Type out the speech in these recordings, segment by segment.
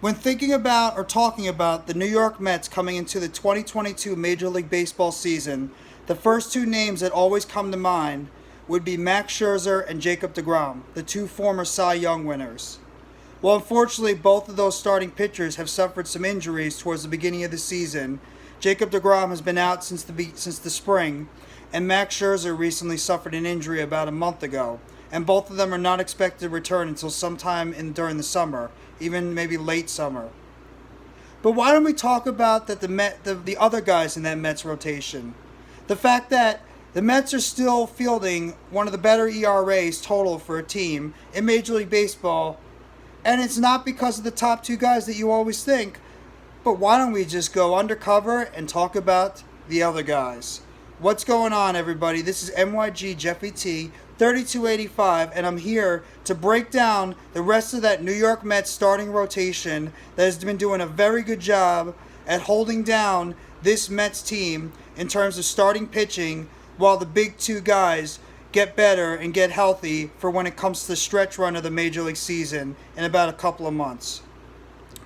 When thinking about or talking about the New York Mets coming into the 2022 Major League Baseball season, the first two names that always come to mind would be Max Scherzer and Jacob DeGrom, the two former Cy Young winners. Well, unfortunately, both of those starting pitchers have suffered some injuries towards the beginning of the season. Jacob DeGrom has been out since the spring, and Max Scherzer recently suffered an injury about a month ago. And both of them are not expected to return until sometime during the summer, even maybe late summer. But why don't we talk about the other guys in that Mets rotation? The fact that the Mets are still fielding one of the better ERAs total for a team in Major League Baseball, and it's not because of the top two guys that you always think. But why don't we just go undercover and talk about the other guys? What's going on, everybody? This is NYG Jeffy T, 3285, and I'm here to break down the rest of that New York Mets starting rotation that has been doing a very good job at holding down this Mets team in terms of starting pitching while the big two guys get better and get healthy for when it comes to the stretch run of the Major League season in about a couple of months.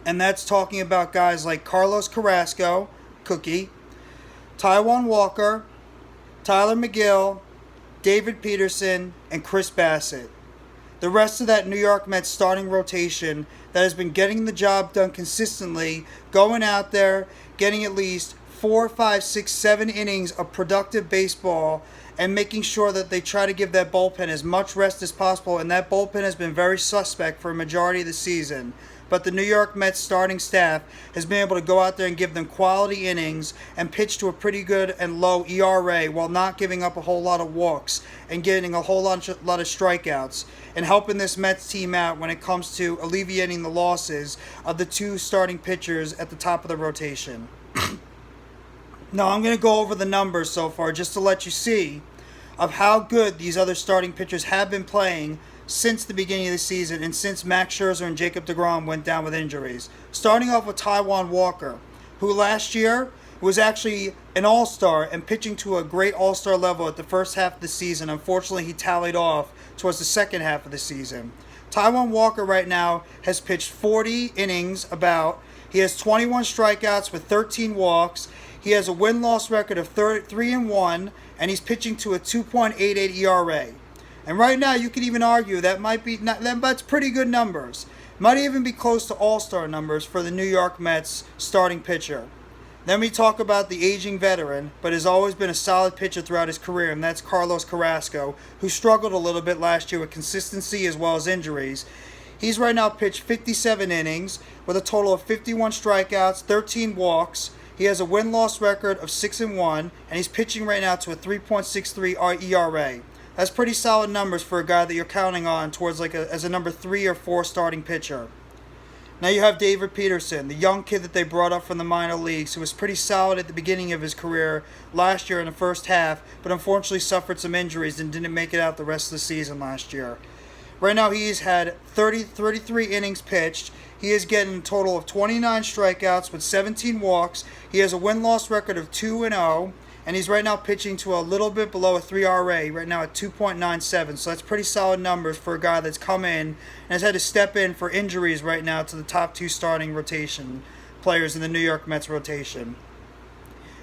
And that's talking about guys like CarlosCarrasco, Cookie, Taijuan Walker, TylerMegill, DavidPederson, and Chris Bassitt. The rest of that New York Mets starting rotation that has been getting the job done consistently, going out there, getting at least 4, 5, 6, 7 innings of productive baseball, and making sure that they try to give that bullpen as much rest as possible. And that bullpen has been very suspect for a majority of the season. But the New York Mets starting staff has been able to go out there and give them quality innings and pitch to a pretty good and low ERA while not giving up a whole lot of walks and getting a whole lot of strikeouts, and helping this Mets team out when it comes to alleviating the losses of the two starting pitchers at the top of the rotation. Now, I'm going to go over the numbers so far just to let you see of how good these other starting pitchers have been playing since the beginning of the season and since Max Scherzer and Jacob DeGrom went down with injuries. Starting off with Taijuan Walker, who last year was actually an all-star and pitching to a great all-star level at the first half of the season. Unfortunately, he tallied off towards the second half of the season. Taiwan Walker right now has pitched 40 innings about. He has 21 strikeouts with 13 walks. He has a win-loss record of 3-1, and he's pitching to a 2.88 ERA. And right now, you could even argue that's pretty good numbers. Might even be close to all-star numbers for the New York Mets starting pitcher. Then we talk about the aging veteran, but has always been a solid pitcher throughout his career, and that's CarlosCarrasco, who struggled a little bit last year with consistency as well as injuries. He's right now pitched 57 innings with a total of 51 strikeouts, 13 walks. He has a win-loss record of 6-1, and he's pitching right now to a 3.63 ERA. That's pretty solid numbers for a guy that you're counting on towards as a number 3 or 4 starting pitcher. Now you have DavidPederson, the young kid that they brought up from the minor leagues, who was pretty solid at the beginning of his career last year in the first half, but unfortunately suffered some injuries and didn't make it out the rest of the season last year. Right now he's had 33 innings pitched. He is getting a total of 29 strikeouts with 17 walks. He has a win-loss record of 2-0. And he's right now pitching to a little bit below a 3 RA, right now at 2.97. So that's pretty solid numbers for a guy that's come in and has had to step in for injuries right now to the top 2 starting rotation players in the New York Mets rotation.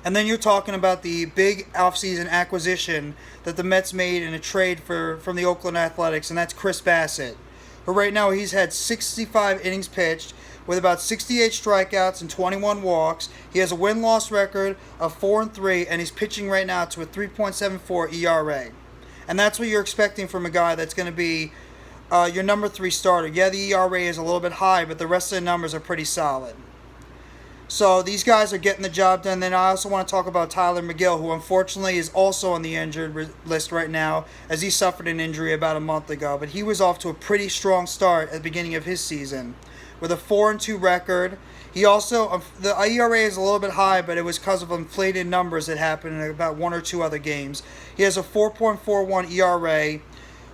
And then you're talking about the big offseason acquisition that the Mets made in a trade from the Oakland Athletics, and that's Chris Bassitt. But right now he's had 65 innings pitched with about 68 strikeouts and 21 walks. He has a win-loss record of 4-3, and he's pitching right now to a 3.74 ERA. And that's what you're expecting from a guy that's going to be your number 3 starter. Yeah, the ERA is a little bit high, but the rest of the numbers are pretty solid. So these guys are getting the job done. Then I also want to talk about TylerMegill, who unfortunately is also on the injured list right now, as he suffered an injury about a month ago. But he was off to a pretty strong start at the beginning of his season with a 4-2 record. He also, the ERA is a little bit high, but it was because of inflated numbers that happened in about 1 or 2 other games. He has a 4.41 ERA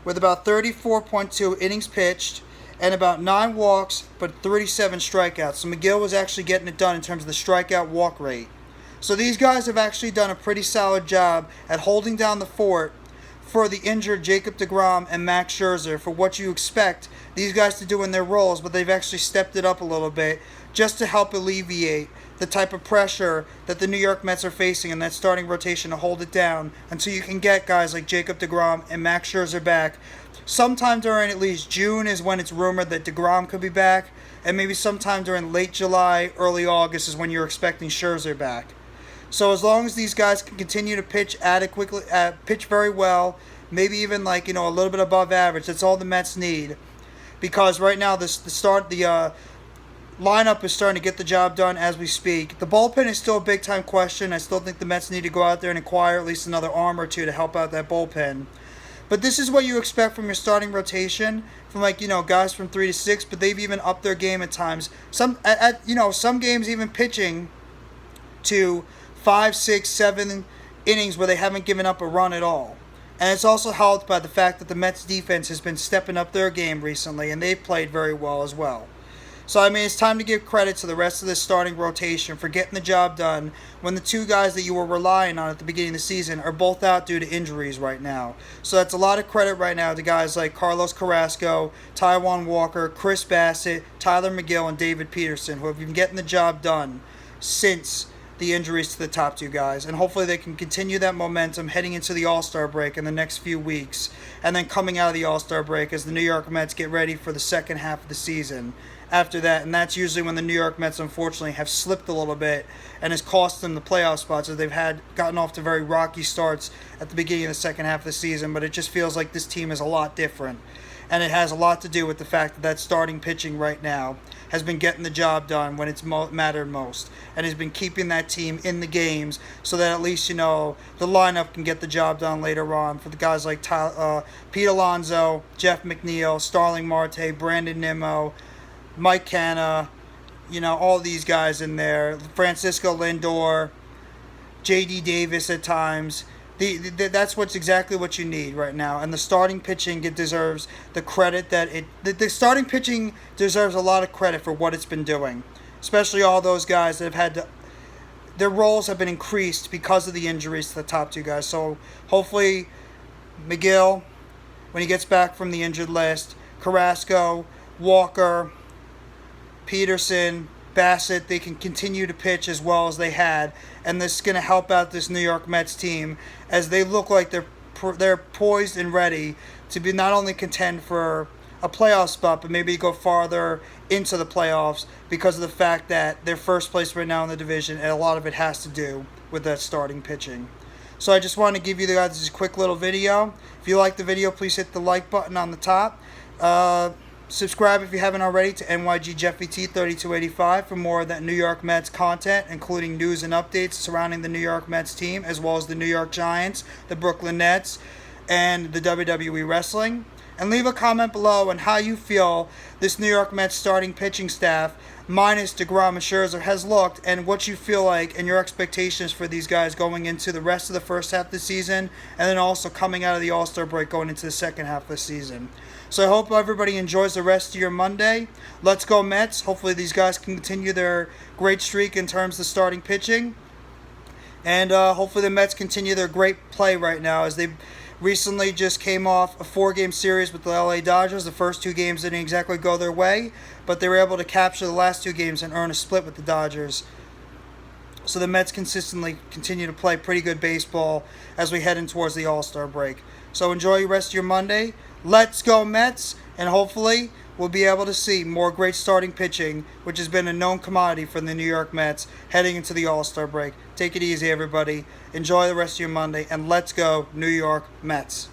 with about 34.2 innings pitched and about 9 walks, but 37 strikeouts. So Mcgill was actually getting it done in terms of the strikeout walk rate. So these guys have actually done a pretty solid job at holding down the fort for the injured Jacob DeGrom and Max Scherzer for what you expect these guys to do in their roles, but they've actually stepped it up a little bit just to help alleviate the type of pressure that the New York Mets are facing in that starting rotation to hold it down until you can get guys like Jacob DeGrom and Max Scherzer back. Sometime during at least June is when it's rumored that DeGrom could be back, and maybe sometime during late July, early August is when you're expecting Scherzer back. So as long as these guys can continue to pitch adequately, pitch very well, maybe even a little bit above average, that's all the Mets need. Because right now the lineup is starting to get the job done as we speak. The bullpen is still a big time question. I still think the Mets need to go out there and acquire at least another arm or two to help out that bullpen. But this is what you expect from your starting rotation, from guys from 3 to 6. But they've even upped their game at times. Some games even pitching to 5, 6, 7 innings where they haven't given up a run at all. And it's also helped by the fact that the Mets defense has been stepping up their game recently, and they've played very well as well. So, it's time to give credit to the rest of this starting rotation for getting the job done when the two guys that you were relying on at the beginning of the season are both out due to injuries right now. So that's a lot of credit right now to guys like CarlosCarrasco, Taijuan Walker, Chris Bassitt, TylerMegill, and DavidPederson, who have been getting the job done since the injuries to the top two guys. And hopefully they can continue that momentum heading into the All-Star break in the next few weeks, and then coming out of the All-Star break as the New York Mets get ready for the second half of the season after that. And that's usually when the New York Mets unfortunately have slipped a little bit and has cost them the playoff spots, as they've gotten off to very rocky starts at the beginning of the second half of the season. But it just feels like this team is a lot different, and it has a lot to do with the fact that starting pitching right now has been getting the job done when it's mattered most, and has been keeping that team in the games so that at least the lineup can get the job done later on for the guys like Pete Alonso, Jeff McNeil, Starling Marte, Brandon Nimmo, Mike Canna, all these guys in there, Francisco Lindor, J.D. Davis at times. That's exactly what you need right now, and the starting pitching deserves the credit that the starting pitching deserves a lot of credit for what it's been doing, especially all those guys that have their roles have been increased because of the injuries to the top two guys. So hopefully Mcgill, when he gets back from the injured list, Carrasco, Walker, Peterson, Bassett, they can continue to pitch as well as they had, and this is going to help out this New York Mets team as they look like they're poised and ready to be not only contend for a playoff spot, but maybe go farther into the playoffs because of the fact that they're first place right now in the division, and a lot of it has to do with that starting pitching. So I just want to give you guys this quick little video. If you like the video, please hit the like button on the top. Subscribe if you haven't already to NYG Jeffy T 3285 for more of that New York Mets content, including news and updates surrounding the New York Mets team, as well as the New York Giants, the Brooklyn Nets, and the WWE Wrestling. And leave a comment below on how you feel this New York Mets starting pitching staff, minus DeGrom and Scherzer, has looked, and what you feel like and your expectations for these guys going into the rest of the first half of the season, and then also coming out of the All-Star break going into the second half of the season. So I hope everybody enjoys the rest of your Monday. Let's go Mets. Hopefully these guys can continue their great streak in terms of starting pitching. And hopefully the Mets continue their great play right now, as they recently just came off a 4-game series with the LA Dodgers. The first 2 games didn't exactly go their way, but they were able to capture the last 2 games and earn a split with the Dodgers. So the Mets consistently continue to play pretty good baseball as we head in towards the All-Star break. So enjoy the rest of your Monday. Let's go Mets, and hopefully we'll be able to see more great starting pitching, which has been a known commodity for the New York Mets heading into the All-Star break. Take it easy, everybody. Enjoy the rest of your Monday, and let's go New York Mets.